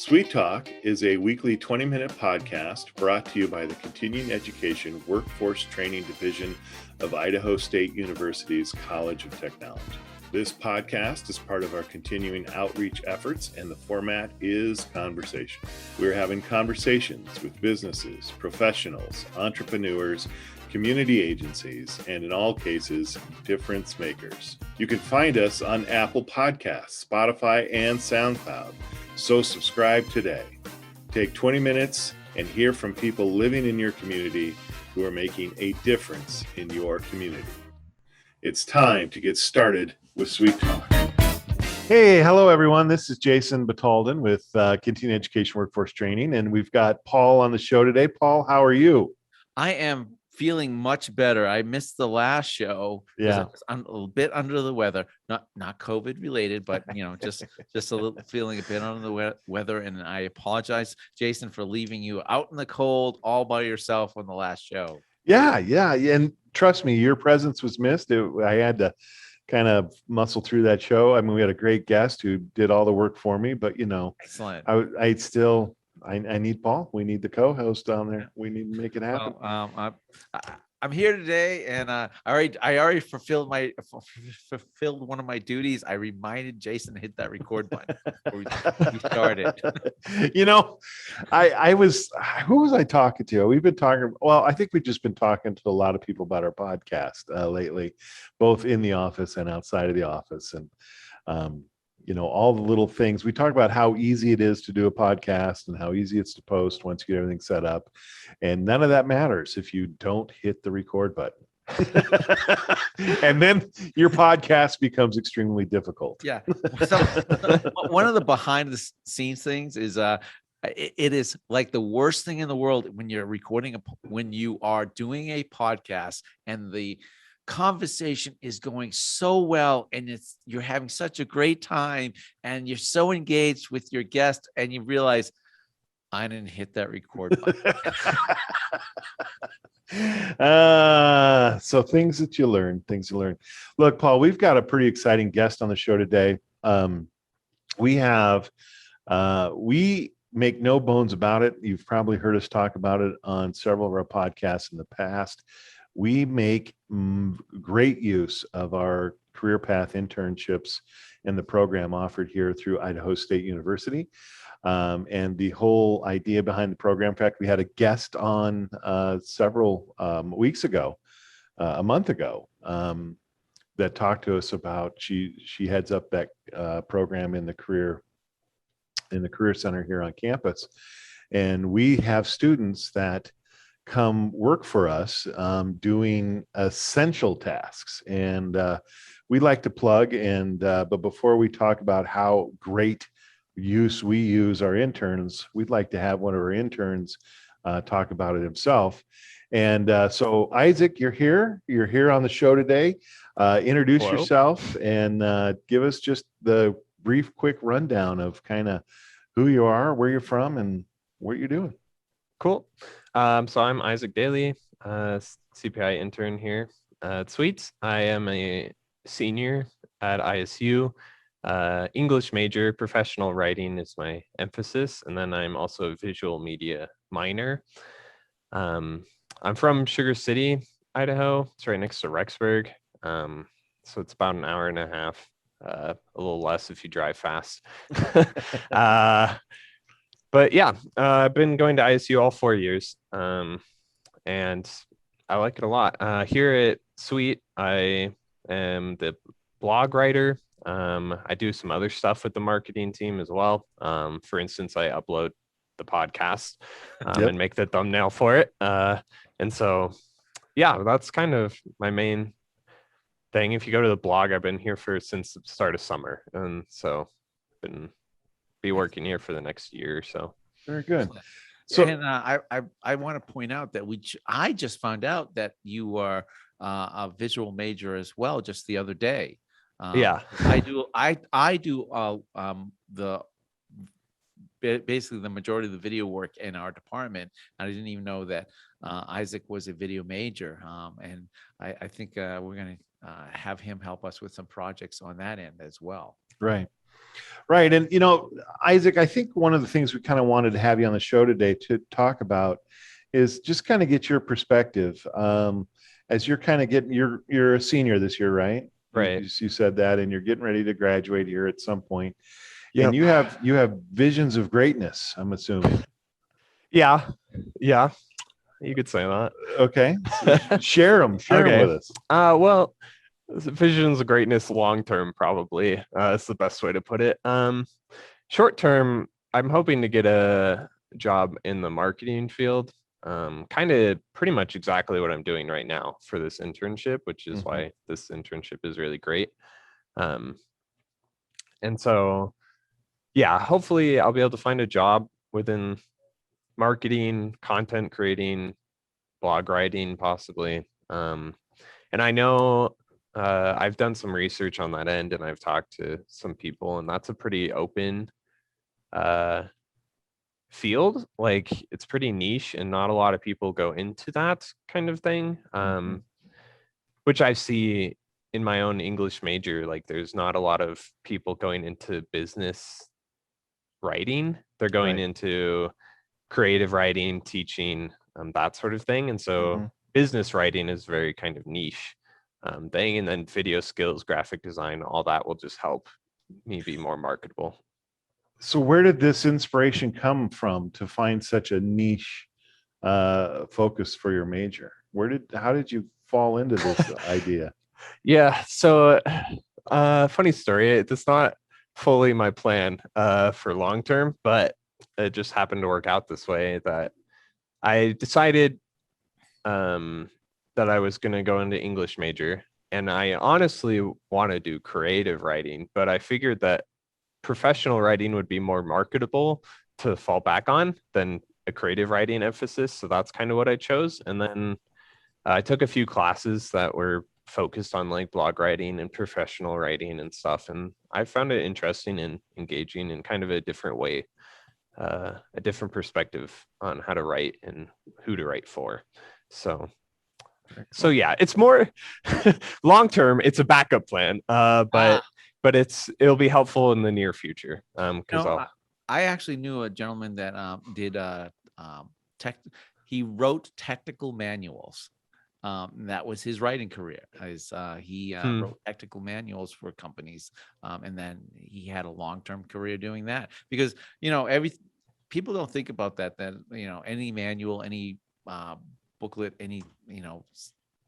Sweet Talk is a weekly 20-minute podcast brought to you by the Continuing Education Workforce Training Division of Idaho State University's College of Technology. This podcast is part of our continuing outreach efforts, and the format is conversation. We're having conversations with businesses, professionals, entrepreneurs, community agencies, and in all cases, difference makers. You can find us on Apple Podcasts, Spotify, and SoundCloud. So subscribe today. Take 20 minutes and hear from people living in your community who are making a difference in your community. It's time to get started with Sweet Talk. Hey, hello everyone. This is Jason Batalden with Continuing Education Workforce Training, and we've got Paul on the show today. Paul, how are you? I am feeling much better. I missed the last show. Yeah, I was a little bit under the weather, not COVID related, but just a little feeling a bit under the weather. And I apologize, Jason, for leaving you out in the cold all by yourself on the last show. Yeah. And trust me, your presence was missed. I had to kind of muscle through that show. I mean, we had a great guest who did all the work for me, but Excellent. I need Paul. We need the co-host on there. We need to make it happen. Well, I'm here today, and I already fulfilled one of my duties. I reminded Jason to hit that record button before we started. Who was I talking to? We've been talking. Well, I think we've just been talking to a lot of people about our podcast lately, both in the office and outside of the office, and all the little things. We talk about how easy it is to do a podcast and how easy it's to post once you get everything set up. And none of that matters if you don't hit the record button. And then your podcast becomes extremely difficult. Yeah. So one of the behind the scenes things is it is like the worst thing in the world when you're when you are doing a podcast and the conversation is going so well and you're having such a great time and you're so engaged with your guest and you realize I didn't hit that record button. So things you learn. Look, Paul, we've got a pretty exciting guest on the show today. We make no bones about it. You've probably heard us talk about it on several of our podcasts in the past. We make great use of our career path internships and the program offered here through Idaho State University. And the whole idea behind the program, in fact, we had a guest on several weeks ago, a month ago, that talked to us about, she heads up that program in the career center here on campus. And we have students that come work for us doing essential tasks, and we like to plug. And but before we talk about how great we use our interns, we'd like to have one of our interns talk about it himself. And so Isaac, you're here on the show today. Introduce Hello. yourself and give us just the brief, quick rundown of kind of who you are, where you're from, and what you're doing. Cool. So I'm Isaac Dayley, CPI intern here at CEWT. I am a senior at ISU. English major, professional writing is my emphasis, and then I'm also a visual media minor. I'm from Sugar City, Idaho. It's right next to Rexburg. So it's about an hour and a half, a little less if you drive fast. But yeah, I've been going to ISU all 4 years, and I like it a lot. Here at CEWT, I am the blog writer. I do some other stuff with the marketing team as well. For instance, I upload the podcast and make the thumbnail for it. And so, yeah, that's kind of my main thing. If you go to the blog, I've been here since the start of summer, and so be working here for the next year or so. Very good. So, and I want to point out that I just found out that you are a visual major as well just the other day. Yeah, I do basically the majority of the video work in our department. I didn't even know that Isaac was a video major, and I think we're going to have him help us with some projects on that end as well. Right. Right. And, Isaac, I think one of the things we kind of wanted to have you on the show today to talk about is just kind of get your perspective. As you're kind of getting, you're a senior this year, right? Right. You said that, and you're getting ready to graduate here at some point. Yep. And you have visions of greatness, I'm assuming. Yeah. You could say that. Okay. Share them with us. Well, visions of greatness long term, probably. It's the best way to put it. Short term, I'm hoping to get a job in the marketing field. Kind of pretty much exactly what I'm doing right now for this internship, which is why this internship is really great. And so, yeah, hopefully I'll be able to find a job within marketing, content creating, blog writing, possibly. And I know I've done some research on that end, and I've talked to some people, and that's a pretty open field. Like, it's pretty niche, and not a lot of people go into that kind of thing. Which I see in my own English major. Like, there's not a lot of people going into business writing. They're going into creative writing, teaching, that sort of thing. And so business writing is very kind of niche thing. And then video skills, graphic design, all that will just help me be more marketable. So where did this inspiration come from to find such a niche focus for your major? How did you fall into this idea? Yeah. So funny story. It's not fully my plan for long term, but it just happened to work out this way, that I decided that I was going to go into English major, and I honestly want to do creative writing, but I figured that professional writing would be more marketable to fall back on than a creative writing emphasis. So that's kind of what I chose. And then I took a few classes that were focused on like blog writing and professional writing and stuff. And I found it interesting and engaging in kind of a different way, a different perspective on how to write and who to write for. So yeah, it's more long term. It's a backup plan, but it'll be helpful in the near future. I actually knew a gentleman that did he wrote technical manuals. That was his writing career. He wrote technical manuals for companies, and then he had a long-term career doing that. Because people don't think about that. That any manual, any booklet, any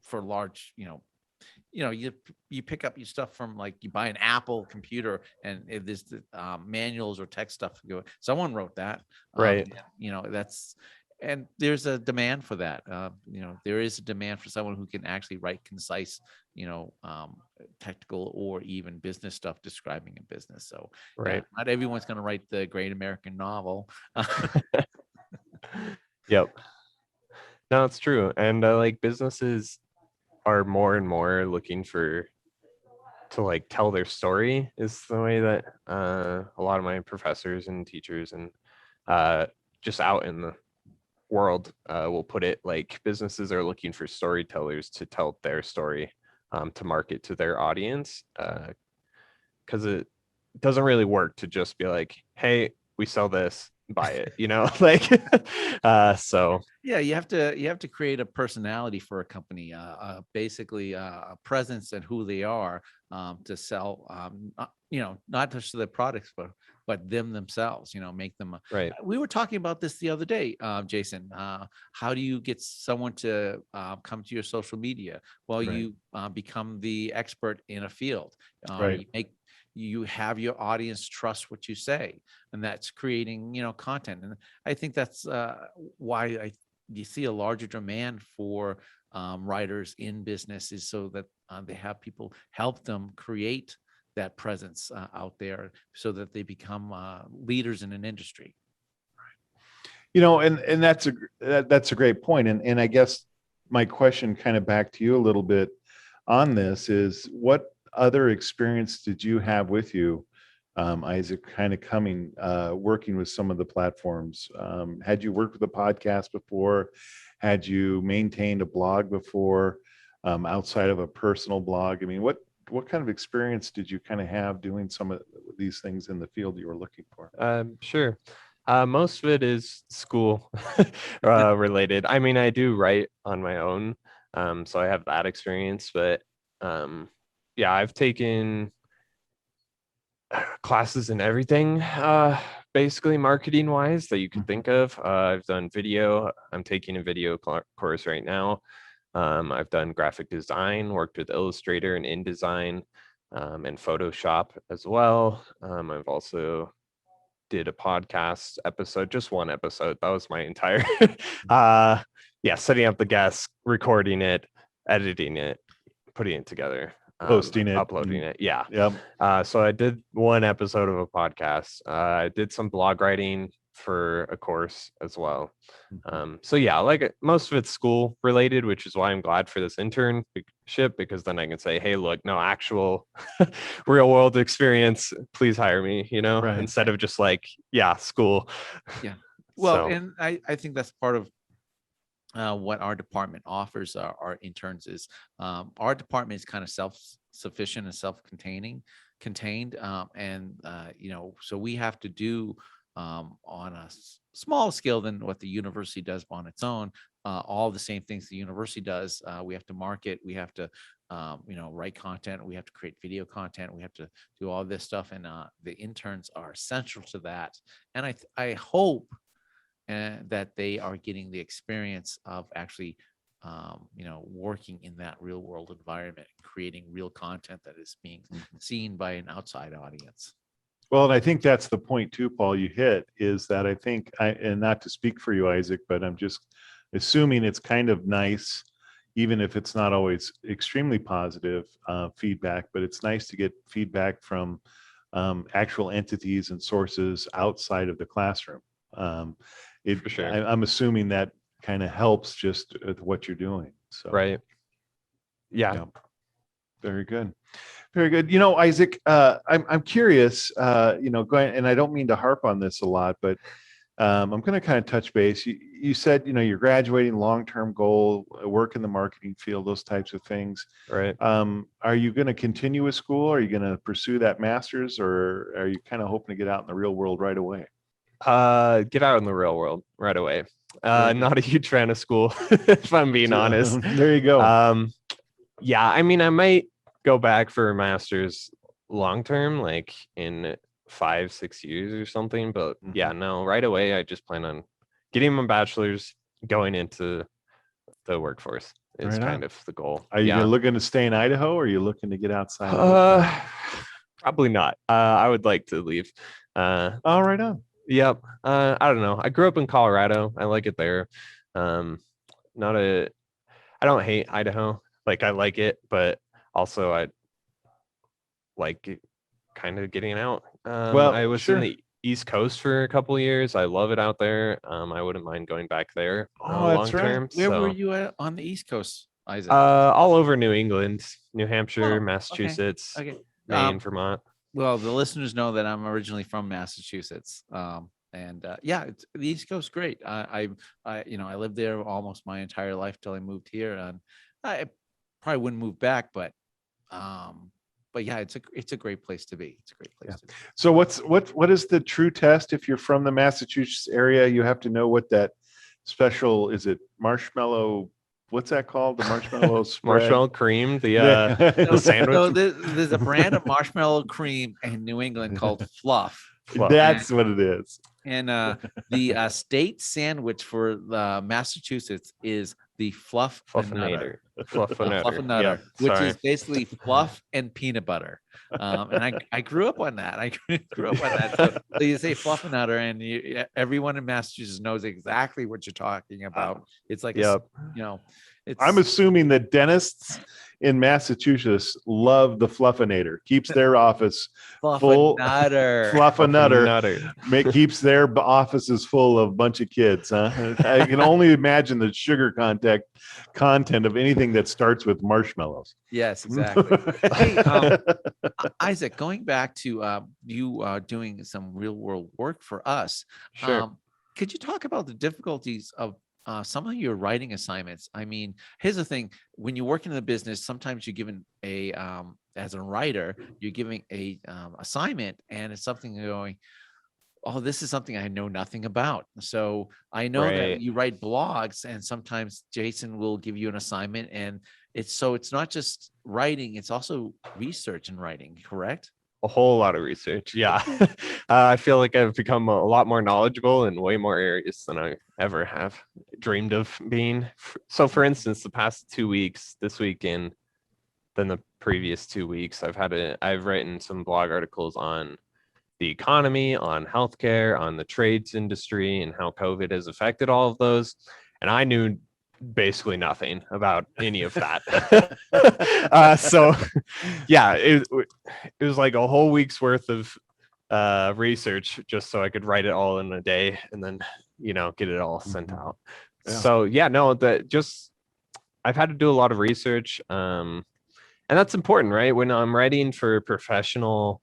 for large you pick up your stuff from, like, you buy an Apple computer, and if there's the manuals or tech stuff, someone wrote that, right? That's, and there's a demand for that. There is a demand for someone who can actually write concise, technical or even business stuff describing a business. So right, not everyone's going to write the great American novel. Yep. No, it's true. And like, businesses are more and more looking to like tell their story, is the way that a lot of my professors and teachers and just out in the world will put it. Like, businesses are looking for storytellers to tell their story, to market to their audience, because it doesn't really work to just be like, hey, we sell this, buy it, like so yeah, you have to create a personality for a company, basically a presence and who they are, to sell, not just their products, but themselves, make them right. We were talking about this the other day, Jason. How do you get someone to come to your social media? Well, Right. you become the expert in a field. Right. You have your audience trust what you say, and that's creating content. And I think that's why you see a larger demand for writers in business, is so that they have people help them create that presence out there, so that they become leaders in an industry. And that's a great point. And I guess my question kind of back to you a little bit on this is, what other experience did you have with you, Isaac, kind of working with some of the platforms? Had you worked with a podcast before? Had you maintained a blog before, outside of a personal blog? I mean, what kind of experience did you kind of have doing some of these things in the field you were looking for? Sure. Most of it is school related. I mean, I do write on my own, so I have that experience. But yeah, I've taken classes in everything, basically marketing wise that you can think of. I've done video. I'm taking a video course right now. I've done graphic design, worked with Illustrator and InDesign, and Photoshop as well. I've also did a podcast episode, just one episode. That was my entire, yeah, setting up the guest, recording it, editing it, putting it together, Posting it, uploading it. Yeah. Yep. So I did one episode of a podcast. I did some blog writing for a course as well. So yeah, like most of it's school related, which is why I'm glad for this internship, because then I can say, hey, look, no actual real world experience, please hire me, Right. instead of just like, yeah, school. Yeah. Well, So, and I think that's part of what our department offers our interns is our department is kind of self-sufficient and contained. So we have to do on a small scale than what the university does on its own, all the same things the university does. We have to market, we have to write content, we have to create video content, we have to do all this stuff, and the interns are essential to that. And I hope that they are getting the experience of actually working in that real world environment, creating real content that is being seen by an outside audience. Well, and I think that's the point too, Paul, you hit, is that I think, and not to speak for you, Isaac, but I'm just assuming it's kind of nice, even if it's not always extremely positive feedback, but it's nice to get feedback from actual entities and sources outside of the classroom. For sure. I'm assuming that kind of helps just with what you're doing. So, right. Yeah. Very good. Very good. Isaac, I'm curious, going, and I don't mean to harp on this a lot, but I'm going to kind of touch base. You said, you're graduating, long-term goal, work in the marketing field, those types of things. Right. Are you going to continue with school? Are you going to pursue that master's, or are you kind of hoping to get out in the real world right away? Get out in the real world right away. Not a huge fan of school, if I'm being honest. There you go. Yeah, I mean, I might go back for a master's long term, like in 5-6 years or something. But yeah, no, right away, I just plan on getting my bachelor's, going into the workforce is Right kind on. of the goal. Are you looking to stay in Idaho, or are you looking to get outside? Probably not. I would like to leave. Right on. Yep. I don't know. I grew up in Colorado. I like it there. I don't hate Idaho. Like, I like it, but also I like kind of getting out. Well, I was sure. in the East Coast for a couple of years. I love it out there. I wouldn't mind going back there Oh, long that's right. term. Where were you at on the East Coast, Isaac? All over New England, New Hampshire, okay. Massachusetts, Okay. Maine, Vermont. Well, the listeners know that I'm originally from Massachusetts. The East Coast, great. I lived there almost my entire life till I moved here, and I probably wouldn't move back, but yeah, it's a great place to be. It's a great place to be. So what is the true test? If you're from the Massachusetts area, you have to know what that special, is it marshmallow? What's that called? The marshmallow spread? Marshmallow cream, the sandwich. So there's a brand of marshmallow cream in New England called Fluff. That's what it is. And the state sandwich for Massachusetts is the Fluffinator. Fluffinator, Which is basically fluff and peanut butter. And I grew up on that. So you say Fluffinator, and everyone in Massachusetts knows exactly what you're talking about. It's like, I'm assuming that dentists in Massachusetts love the Fluffinator. Keeps their office full. Fluffinator. Keeps their offices full of a bunch of kids. Huh? I can only imagine the sugar content of anything that starts with marshmallows. Yes, exactly. Hey, Isaac, going back to you doing some real world work for us. Sure. Could you talk about the difficulties of some of your writing assignments. I mean, here's the thing: when you work in the business, sometimes you're given a as a writer, you're giving a assignment, and it's something you're going, oh, this is something I know nothing about. So I know that Right. you write blogs, and sometimes Jason will give you an assignment, and it's not just writing, it's also research and writing, correct? A whole lot of research. Yeah. I feel like I've become a lot more knowledgeable in way more areas than I ever have dreamed of being. So for instance, the past 2 weeks, this weekend, than the previous 2 weeks, I've written some blog articles on the economy, on healthcare, on the trades industry, and how COVID has affected all of those. And I knew basically nothing about any of that. So yeah, it was like a whole week's worth of research just so I could write it all in a day and then, get it all sent out. Yeah. So yeah, no, I've had to do a lot of research. And that's important, right? When I'm writing for professional,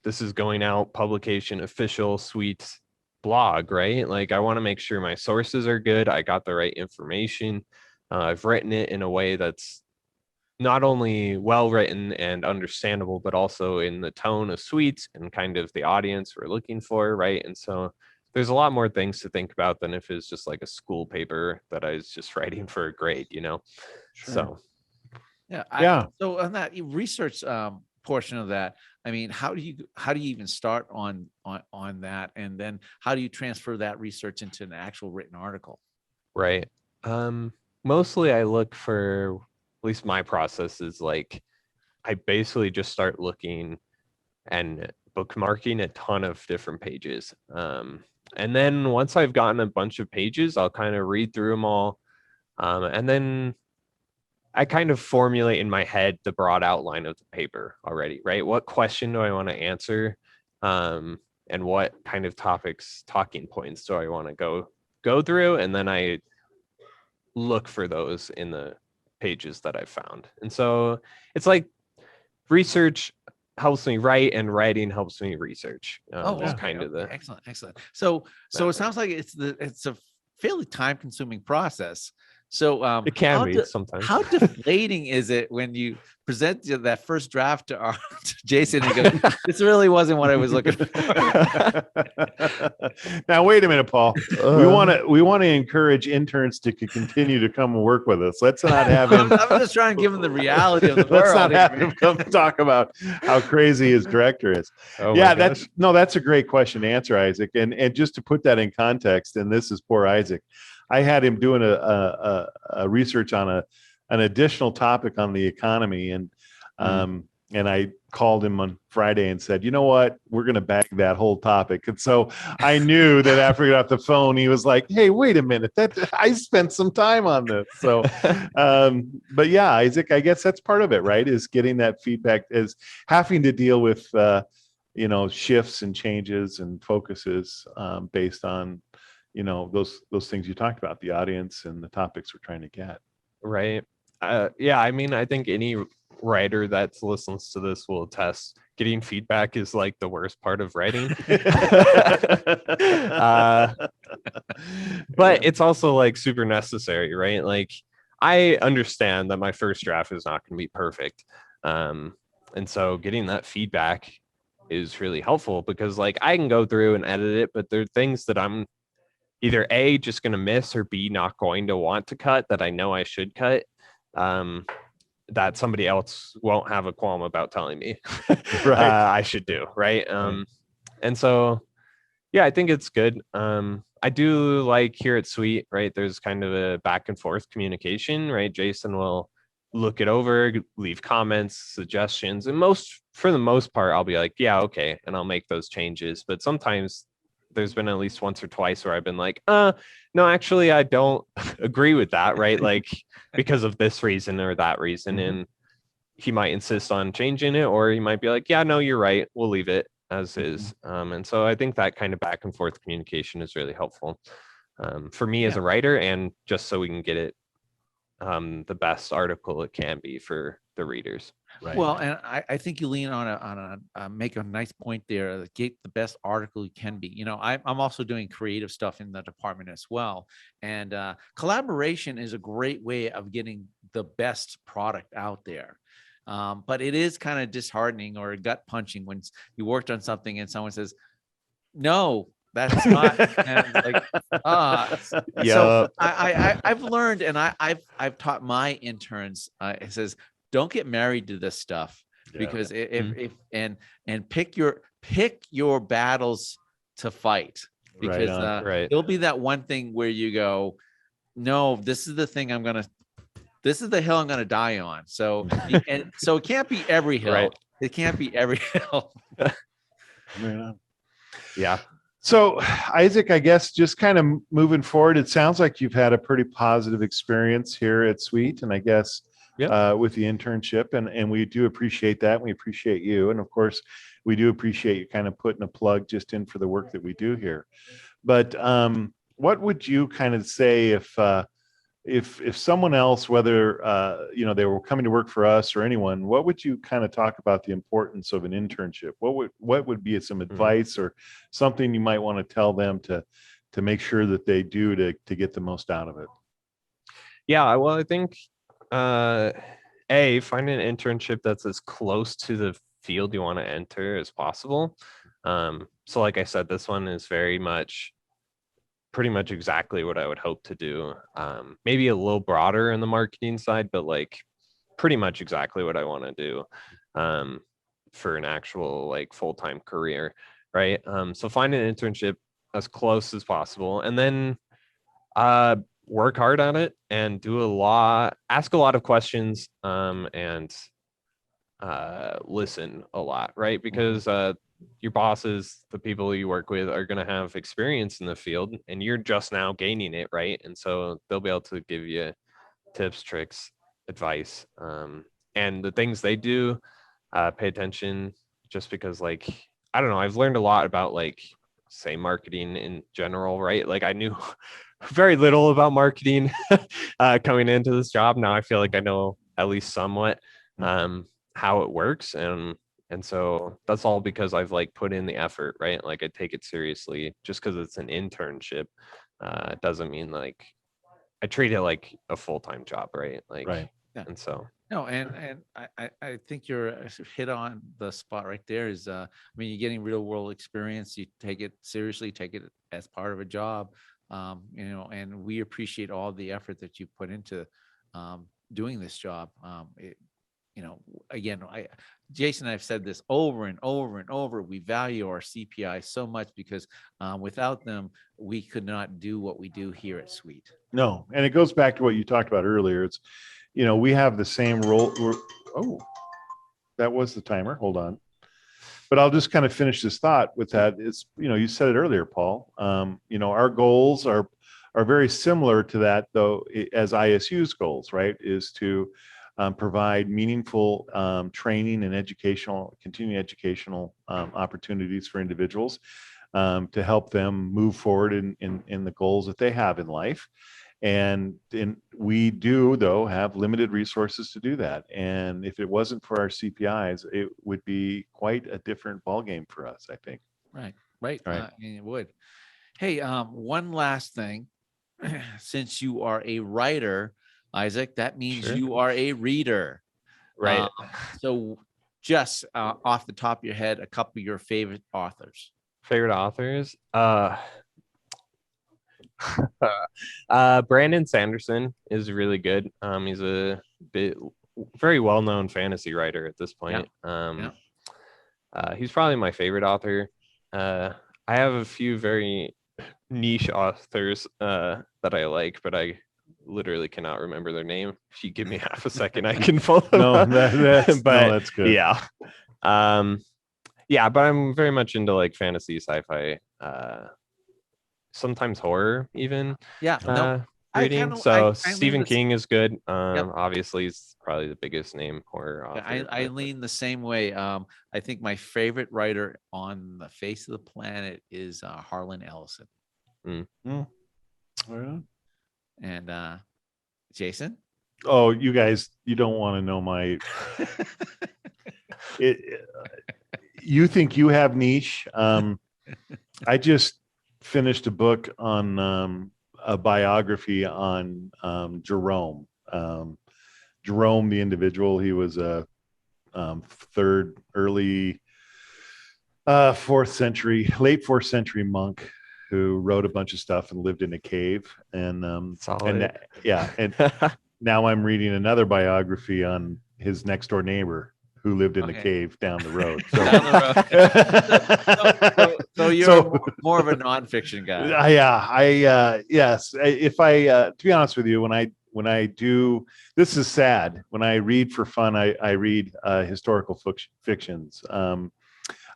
this is going out, publication, official CEWT blog, right? Like I want to make sure my sources are good. I got the right information. I've written it in a way that's not only well written and understandable, but also in the tone of CEWT and kind of the audience we're looking for, right? And so there's a lot more things to think about than if it's just like a school paper that I was just writing for a grade, Sure. So Yeah. Yeah. So on that research portion of that, I mean, how do you even start on that, and then how do you transfer that research into an actual written article? right. Mostly I look for, at least my process is like, I basically just start looking and bookmarking a ton of different pages. And then once I've gotten a bunch of pages, I'll kind of read through them all. And then I kind of formulate in my head the broad outline of the paper already, right? What question do I want to answer? And what kind of topics, talking points do I want to go through? And then I look for those in the pages that I found. And so it's like research helps me write and writing helps me research. Is kind of the excellent. So it sounds like it's a fairly time consuming process. So it can be sometimes. How deflating is it when you present that first draft to Jason and go, this really wasn't what I was looking for? Now wait a minute, Paul. We want to encourage interns to continue to come and work with us. Let's not have him. I'm just trying to give him the reality of the Let's world. not have him come talk about how crazy his director is. Oh yeah, gosh. that's a great question to answer, Isaac. And just to put that in context, and this is poor Isaac, I had him doing a research on an additional topic on the economy, and I called him on Friday and said, you know what, we're going to bag that whole topic. And so I knew that after we got off the phone, he was like, hey, wait a minute, I spent some time on this. So, but yeah, Isaac, I guess that's part of it, right? Is getting that feedback, is having to deal with, shifts and changes and focuses based on, those things you talked about, the audience and the topics we're trying to get. Right. Yeah, I mean, I think any writer that listens to this will attest, getting feedback is like the worst part of writing. But it's also like super necessary, right? Like I understand that my first draft is not going to be perfect. And so getting that feedback is really helpful because like I can go through and edit it, but there are things that I'm either A, just going to miss, or B, not going to want to cut that I know I should cut, that somebody else won't have a qualm about telling me Right. I should do, right? And so, yeah, I think it's good. I do like here at CEWT, right, there's kind of a back and forth communication, right? Jason will look it over, leave comments, suggestions, and for the most part, I'll be like, yeah, okay, and I'll make those changes. But sometimes there's been at least once or twice where I've been like, no, actually, I don't agree with that, right? Like because of this reason or that reason. And he might insist on changing it, or he might be like, yeah, no, you're right. We'll leave it as is. And so I think that kind of back and forth communication is really helpful for me as a writer, and just so we can get it the best article it can be for the readers. Right. Well, and I think you lean on make a nice point there. Get the best article you can be. You know, I'm also doing creative stuff in the department as well, and collaboration is a great way of getting the best product out there. But it is kind of disheartening or gut punching when you worked on something and someone says, "No, that's not," and it's like, so Yeah. I've learned, and I've taught my interns. It says, don't get married to this stuff, Yeah. because if and pick your battles to fight, because Right on. Right. it'll be that one thing where you go, no, this is the thing this is the hill I'm gonna die on. So and so it can't be every hill. Right. It can't be every hill. Right on. Yeah. So, Isaac, I guess just kind of moving forward, it sounds like you've had a pretty positive experience here at CEWT, and I guess with the internship, and we do appreciate that. We appreciate you, and of course, we do appreciate you kind of putting a plug just in for the work that we do here. But what would you kind of say if someone else, whether they were coming to work for us or anyone, what would you kind of talk about the importance of an internship? What would be some advice or something you might want to tell them to make sure that they do to get the most out of it? Yeah, well, I think find an internship that's as close to the field you want to enter as possible. So like I said, this one is pretty much exactly what I would hope to do. Maybe a little broader in the marketing side, but like pretty much exactly what I want to do for an actual like full-time career, right? So find an internship as close as possible, and then work hard on it and ask a lot of questions, and listen a lot, right? Because your bosses, the people you work with, are going to have experience in the field, and you're just now gaining it, right? And so they'll be able to give you tips, tricks, advice, and the things they do, pay attention, just because, like, I don't know, I've learned a lot about, like, say, marketing in general, right? Like, I knew very little about marketing coming into this job. Now I feel like I know at least somewhat how it works, and so that's all because I've like put in the effort, right? Like I take it seriously. Just because it's an internship doesn't mean like I treat it like a full-time job, right? Like, Right. Yeah. And so No, and I think you're hit on the spot right there. Is I mean, you're getting real world experience. You take it seriously, take it as part of a job. And we appreciate all the effort that you put into doing this job. Again, Jason and I've said this over and over and over. We value our CPI so much because without them, we could not do what we do here at CEWT. No, and it goes back to what you talked about earlier. It's, we have the same role. That was the timer. Hold on. But I'll just kind of finish this thought with that. It's, you said it earlier, Paul. Our goals are very similar to that, though, as ISU's goals, right? Is to provide meaningful training and continuing educational opportunities for individuals to help them move forward in the goals that they have in life. And we do, though, have limited resources to do that. And if it wasn't for our CPIs, it would be quite a different ballgame for us, I think. Right. It would. Hey, one last thing. Since you are a writer, Isaac, that means Sure. you are a reader. Right. So just off the top of your head, a couple of your favorite authors. Favorite authors? Brandon Sanderson is really good. He's very well-known fantasy writer at this point. He's probably my favorite author. I have a few very niche authors that I like, but I literally cannot remember their name. If you give me half a second, I can pull them up. That's good. Yeah. But I'm very much into like fantasy, sci-fi, sometimes horror even. Reading. Stephen King is good. Obviously he's probably the biggest name horror author. I lean the same way. I think my favorite writer on the face of the planet is Harlan Ellison. Well, And Jason? Oh, you guys, you don't want to know my. It, you think you have niche? I just finished a book on a biography on Jerome. Jerome, the individual, he was a early late fourth century monk who wrote a bunch of stuff and lived in a cave. And Solid. and now I'm reading another biography on his next door neighbor who lived in the cave down the road. So, Down the road. So you're more of a nonfiction guy. Yes. If I to be honest with you, when I do, this is sad. When I read for fun, I read historical fictions.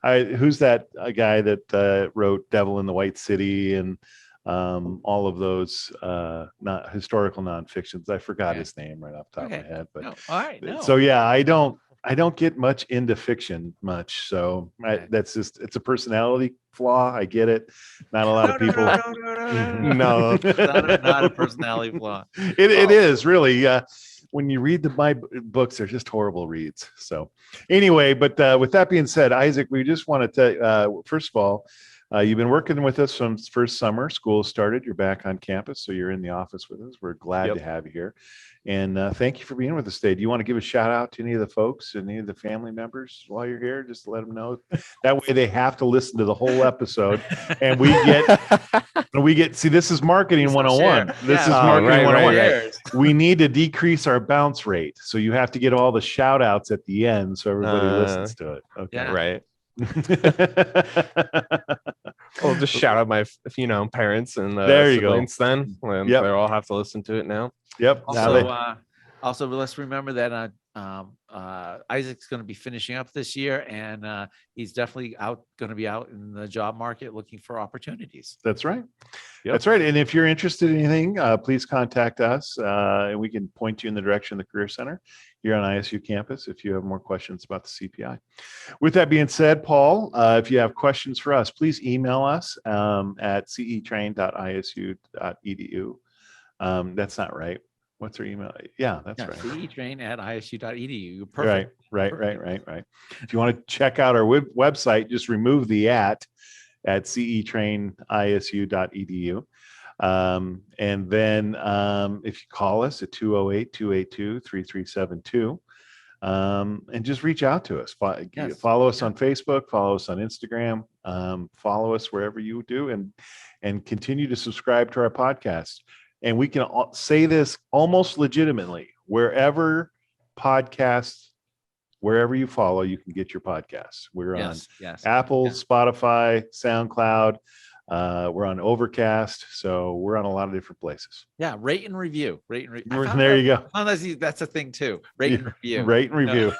Who's that guy that wrote Devil in the White City and all of those not historical nonfictions? I forgot his name right off the top of my head. But no. All right. No. So yeah, I don't get much into fiction much. So that's just, it's a personality flaw. I get it. Not a lot of people. No. Not a personality flaw. It is really. When you read my books, they're just horrible reads. So anyway, but with that being said, Isaac, we just want to tell, first of all, you've been working with us from first summer. School started. You're back on campus, so you're in the office with us. We're glad to have you here. And thank you for being with us today. Do you want to give a shout out to any of the folks, any of the family members while you're here? Just to let them know. That way they have to listen to the whole episode. And we get, see, this is marketing 101. This is marketing 101. Right. We need to decrease our bounce rate. So you have to get all the shout outs at the end so everybody listens to it. Okay. Yeah. Right. We'll just shout out my parents and there you siblings go. Then when they all have to listen to it now. Yep. Also, let's remember that Isaac's going to be finishing up this year, and he's definitely going to be out in the job market looking for opportunities. That's right. Yep. That's right. And if you're interested in anything, please contact us, and we can point you in the direction of the Career Center here on ISU campus if you have more questions about the CPI. With that being said, Paul, if you have questions for us, please email us at cetrain.isu.edu. That's not right. What's our email? Yeah, that's right. cetrain@isu.edu. Perfect. Right. If you want to check out our website, just remove the at cetrain.isu.edu. And then if you call us at 208-282-3372, and just reach out to us. Follow us on Facebook, follow us on Instagram, follow us wherever you do, and continue to subscribe to our podcast. And we can say this almost legitimately, wherever you follow, you can get your podcasts. We're on Apple, Spotify, SoundCloud. We're on Overcast. So we're on a lot of different places. Yeah. Rate and review. There you go. That's a thing too. Rate and review. Rate and review.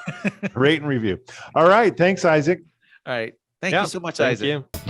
Rate and review. All right. Thanks, Isaac. All right. Thank you so much, Isaac. Thank you.